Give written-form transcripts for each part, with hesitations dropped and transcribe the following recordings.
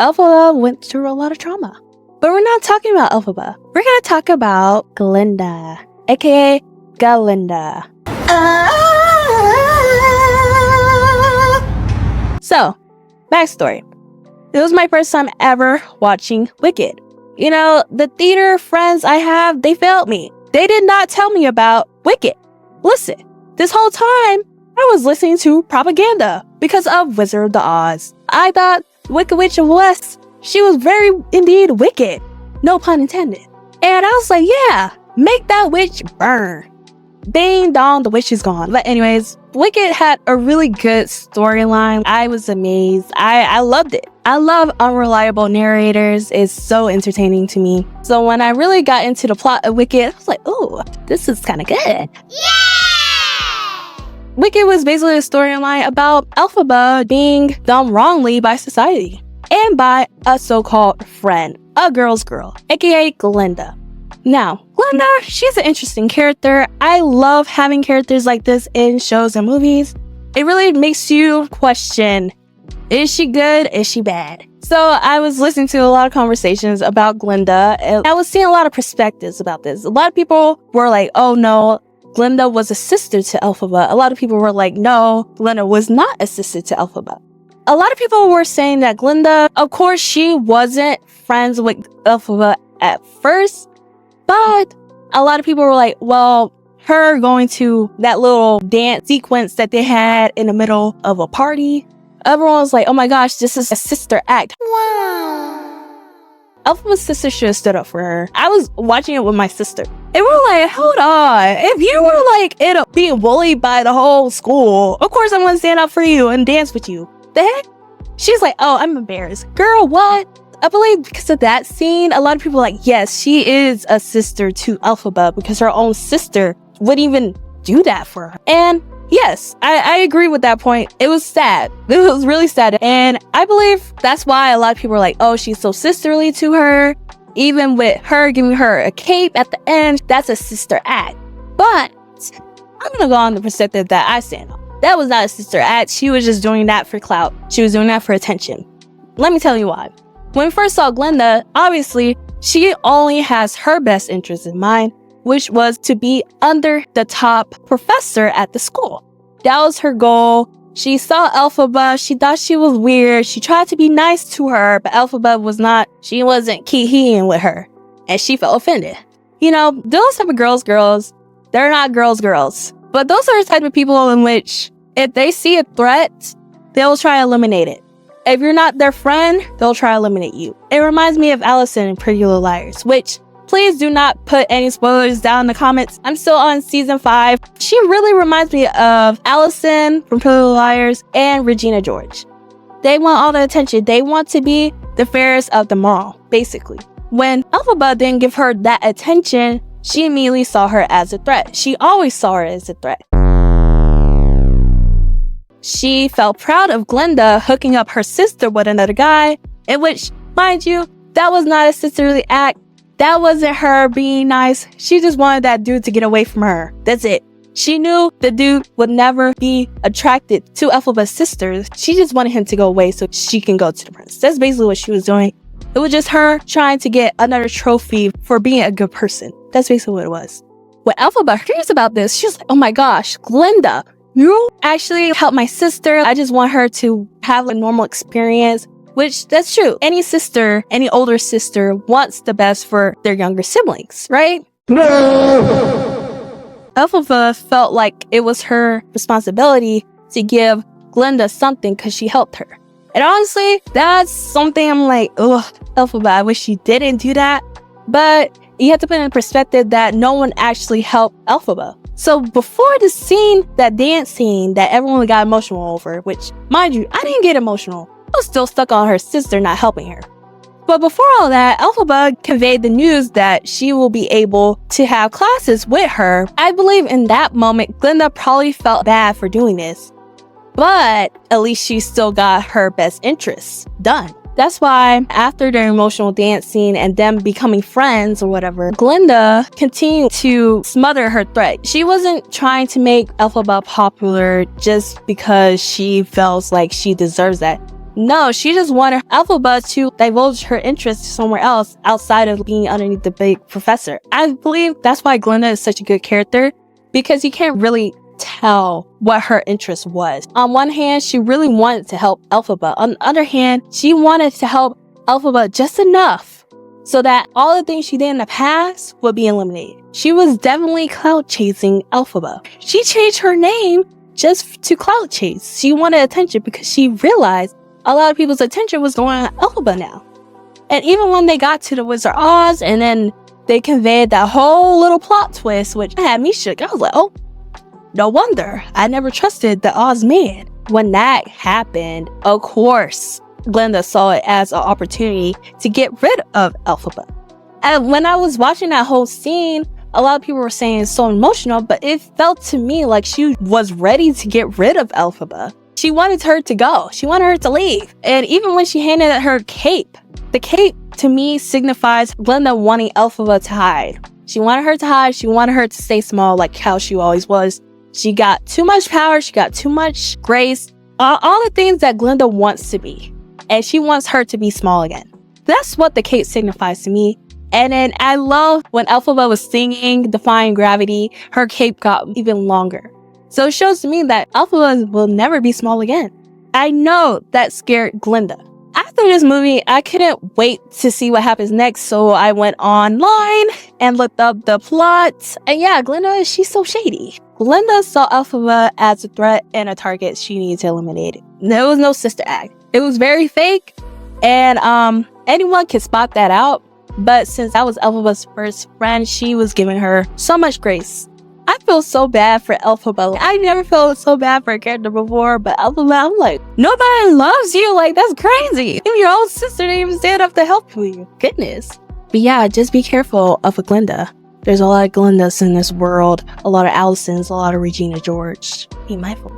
Elphaba went through a lot of trauma. But we're not talking about Elphaba. We're gonna talk about Glinda, aka Glinda. So, backstory. It was my first time ever watching Wicked. You know, the theater friends I have, they failed me. They did not tell me about Wicked. Listen, this whole time, I was listening to propaganda because of Wizard of the Oz. I thought Wicked Witch of West, she was very indeed wicked. No pun intended. And I was like, yeah, make that witch burn. Ding dong, the witch is gone. But anyways, Wicked had a really good storyline. I was amazed. I loved it. I love unreliable narrators. It's so entertaining to me. So when I really got into the plot of Wicked, I was like, ooh, this is kind of good. Yeah! Wicked was basically a storyline about Elphaba being done wrongly by society and by a so-called friend, a girl's girl, aka Glinda. Now, Glinda, she's an interesting character. I love having characters like this in shows and movies. It really makes you question, is she good? Is she bad? So I was listening to a lot of conversations about Glinda, and I was seeing a lot of perspectives about this. A lot of people were like, oh no, Glinda was a sister to Elphaba. A lot of people were like, no, Glinda was not a sister to Elphaba. A lot of people were saying that Glinda, of course, she wasn't friends with Elphaba at first, but a lot of people were like, well, her going to that little dance sequence that they had in the middle of a party, everyone was like, oh my gosh, this is a sister act. Wow. Elphaba's sister should have stood up for her. I was watching it with my sister, and we're like, hold on. If you were like being bullied by the whole school, of course I'm going to stand up for you and dance with you. The heck? She's like, oh, I'm embarrassed. Girl, what? I believe because of that scene, a lot of people are like, yes, she is a sister to Elphaba because her own sister wouldn't even do that for her. And yes, I agree with that point. It was sad. It was really sad. And I believe that's why a lot of people are like, oh, she's so sisterly to her. Even with her giving her a cape at the end, that's a sister act. But I'm going to go on the perspective that I stand on. That was not a sister act. She was just doing that for clout. She was doing that for attention. Let me tell you why. When we first saw Glinda, obviously, she only has her best interest in mind, which was to be under the top professor at the school. That was her goal. She saw Elphaba. She thought she was weird. She tried to be nice to her, but Elphaba she wasn't key-heeing with her. And she felt offended. You know, those type of girls, they're not girls. But those are the type of people in which, if they see a threat, they'll try to eliminate it. If you're not their friend, they'll try to eliminate you. It reminds me of Allison in Pretty Little Liars, which, please do not put any spoilers down in the comments. I'm still on season 5. She really reminds me of Allison from Pretty Little Liars and Regina George. They want all the attention. They want to be the fairest of them all, basically. When Elphaba didn't give her that attention, she immediately saw her as a threat. She always saw her as a threat. She felt proud of Glinda hooking up her sister with another guy, in which, mind you, that was not a sisterly act. That wasn't her being nice. She just wanted that dude to get away from her. That's it. She knew the dude would never be attracted to Elphaba's sister. She just wanted him to go away so she can go to the prince. That's basically what she was doing. It was just her trying to get another trophy for being a good person. That's basically what it was. When Elphaba hears about this, she's like, oh my gosh, Glinda, you actually helped my sister. I just want her to have a normal experience, which that's true. Any sister, any older sister wants the best for their younger siblings, right? No! Elphaba felt like it was her responsibility to give Glinda something because she helped her. And honestly, that's something I'm like, ugh, Elphaba, I wish you didn't do that. But you have to put in perspective that no one actually helped Elphaba. So before the scene, that dance scene that everyone got emotional over, which, mind you, I didn't get emotional. I was still stuck on her sister not helping her. But before all that, Elphaba conveyed the news that she will be able to have classes with her. I believe in that moment, Glinda probably felt bad for doing this. But at least she still got her best interests done. That's why after their emotional dance scene and them becoming friends or whatever, Glinda continued to smother her threat. She wasn't trying to make Elphaba popular just because she feels like she deserves that. No, she just wanted Elphaba to divulge her interest somewhere else outside of being underneath the big professor. I believe that's why Glinda is such a good character, because you can't really tell what her interest was. On one hand, she really wanted to help Elphaba. On the other hand, she wanted to help Elphaba just enough so that all the things she did in the past would be eliminated. She was definitely clout chasing Elphaba. She changed her name just to clout chase. She wanted attention because she realized a lot of people's attention was going on Elphaba now. And even when they got to the Wizard of Oz and then they conveyed that whole little plot twist, which had me shook. I was like, oh, no wonder I never trusted the Oz man. When that happened, of course, Glinda saw it as an opportunity to get rid of Elphaba. And when I was watching that whole scene, a lot of people were saying it's so emotional, but it felt to me like she was ready to get rid of Elphaba. She wanted her to go. She wanted her to leave. And even when she handed her cape, the cape to me signifies Glinda wanting Elphaba to hide. She wanted her to hide. She wanted her to stay small like how she always was. She got too much power. She got too much grace. All the things that Glinda wants to be. And she wants her to be small again. That's what the cape signifies to me. And then I love when Elphaba was singing Defying Gravity, her cape got even longer. So it shows to me that Elphaba will never be small again. I know that scared Glinda. After this movie, I couldn't wait to see what happens next, so I went online and looked up the plot. And yeah, Glinda, she's so shady. Glinda saw Elphaba as a threat and a target she needed to eliminate. There was no sister act. It was very fake, and anyone can spot that out. But since that was Elphaba's first friend, she was giving her so much grace. I feel so bad for Elphaba. I never felt so bad for a character before, but Elphaba, I'm like, nobody loves you. Like, that's crazy. Even your own sister didn't even stand up to help you. Goodness. But yeah, just be careful of a Glinda. There's a lot of Glindas in this world, a lot of Alisons, a lot of Regina George. Be mindful.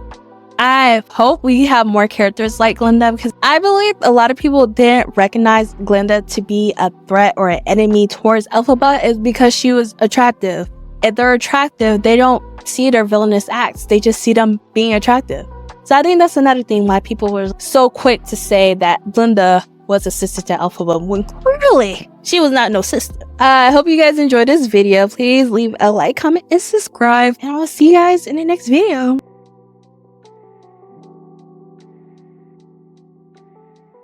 I hope we have more characters like Glinda, because I believe a lot of people didn't recognize Glinda to be a threat or an enemy towards Elphaba is because she was attractive. If they're attractive, they don't see their villainous acts. They just see them being attractive. So I think that's another thing why people were so quick to say that Glinda was a sister to Elphaba when clearly she was not no sister. I hope you guys enjoyed this video. Please leave a like, comment, and subscribe. And I'll see you guys in the next video.